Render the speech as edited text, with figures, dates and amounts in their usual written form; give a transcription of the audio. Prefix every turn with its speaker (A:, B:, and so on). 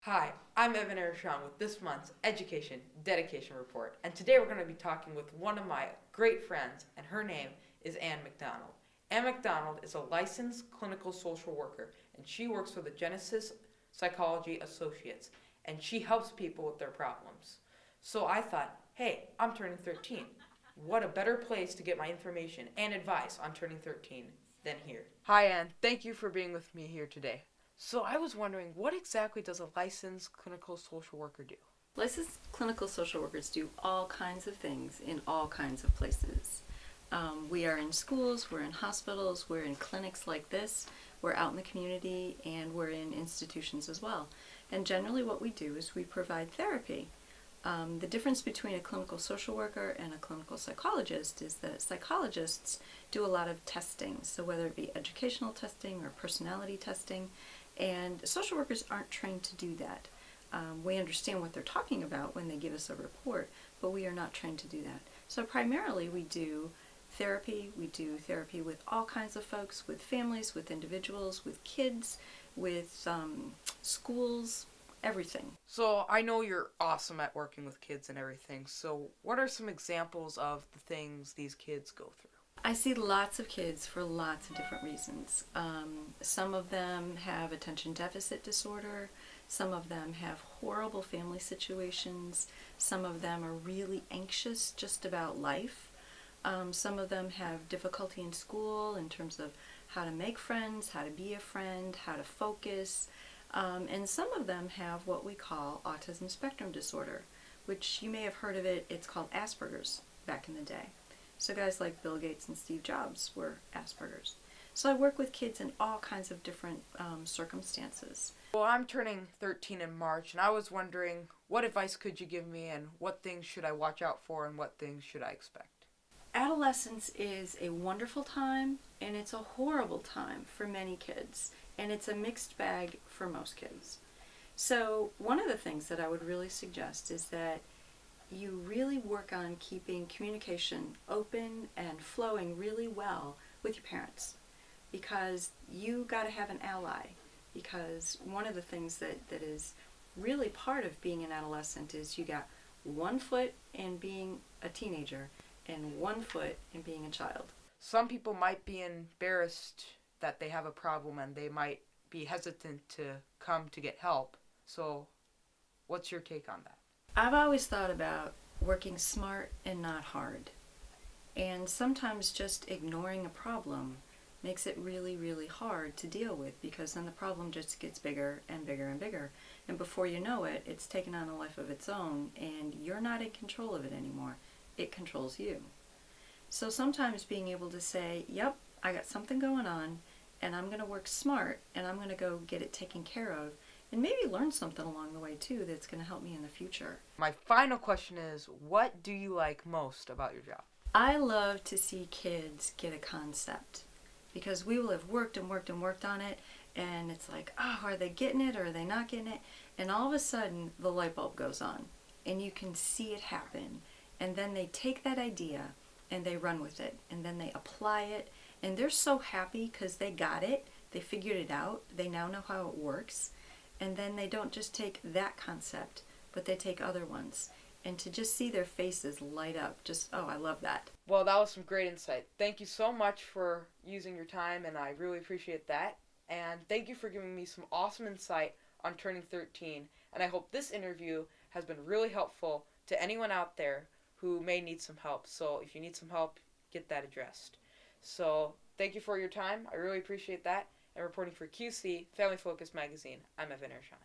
A: Hi, I'm Evin Ersan with this month's Education Dedication Report, and today we're going to be talking with one of my great friends, and her name is Ann McDonald. Ann McDonald is a licensed clinical social worker, and she works for the Genesis Psychology Associates, and she helps people with their problems. So I thought, hey, I'm turning 13. What a better place to get my information and advice on turning 13 than here. Hi, Ann. Thank you for being with me here today. So I was wondering, what exactly does a licensed clinical social worker do?
B: Licensed clinical social workers do all kinds of things in all kinds of places. We are in schools, we're in hospitals, we're in clinics like this, we're out in the community, and we're in institutions as well. And generally what we do is we provide therapy. The difference between a clinical social worker and a clinical psychologist is that psychologists do a lot of testing, so whether it be educational testing or personality testing, and social workers aren't trained to do that. We understand what they're talking about when they give us a report, but we are not trained to do that. So primarily we do therapy. We do therapy with all kinds of folks, with families, with individuals, with kids, with schools, everything.
A: So I know you're awesome at working with kids and everything. So what are some examples of the things these kids go through?
B: I see lots of kids for lots of different reasons. Some of them have attention deficit disorder. Some of them have horrible family situations. Some of them are really anxious just about life. Some of them have difficulty in school in terms of how to make friends, how to be a friend, how to focus. And some of them have what we call autism spectrum disorder, which you may have heard of it. It's called Asperger's back in the day. So guys like Bill Gates and Steve Jobs were Asperger's. So I work with kids in all kinds of different circumstances.
A: Well, I'm turning 13 in March, and I was wondering, what advice could you give me, and what things should I watch out for, and what things should I expect?
B: Adolescence is a wonderful time, and it's a horrible time for many kids, and it's a mixed bag for most kids. So one of the things that I would really suggest is that you really work on keeping communication open and flowing really well with your parents, because you got to have an ally. Because one of the things that is really part of being an adolescent is you got one foot in being a teenager and one foot in being a child.
A: Some people might be embarrassed that they have a problem, and they might be hesitant to come to get help. So what's your take on that?
B: I've always thought about working smart and not hard. And sometimes just ignoring a problem makes it really, really hard to deal with, because then the problem just gets bigger and bigger and bigger. And before you know it, it's taken on a life of its own, and you're not in control of it anymore. It controls you. So sometimes being able to say, yep, I got something going on, and I'm going to work smart, and I'm going to go get it taken care of, and maybe learn something along the way too that's going to help me in the future.
A: My final question is, what do you like most about your job?
B: I love to see kids get a concept, because we will have worked and worked and worked on it, and it's like, oh, are they getting it or are they not getting it? And all of a sudden the light bulb goes on, and you can see it happen, and then they take that idea and they run with it, and then they apply it, and they're so happy because they got it, they figured it out, they now know how it works. And then they don't just take that concept, but they take other ones. And to just see their faces light up, just, oh, I love that.
A: Well, that was some great insight. Thank you so much for using your time, and I really appreciate that. And thank you for giving me some awesome insight on turning 13. And I hope this interview has been really helpful to anyone out there who may need some help. So if you need some help, get that addressed. So thank you for your time. I really appreciate that. And reporting for QC, Family Focus Magazine, I'm Evin Ersan.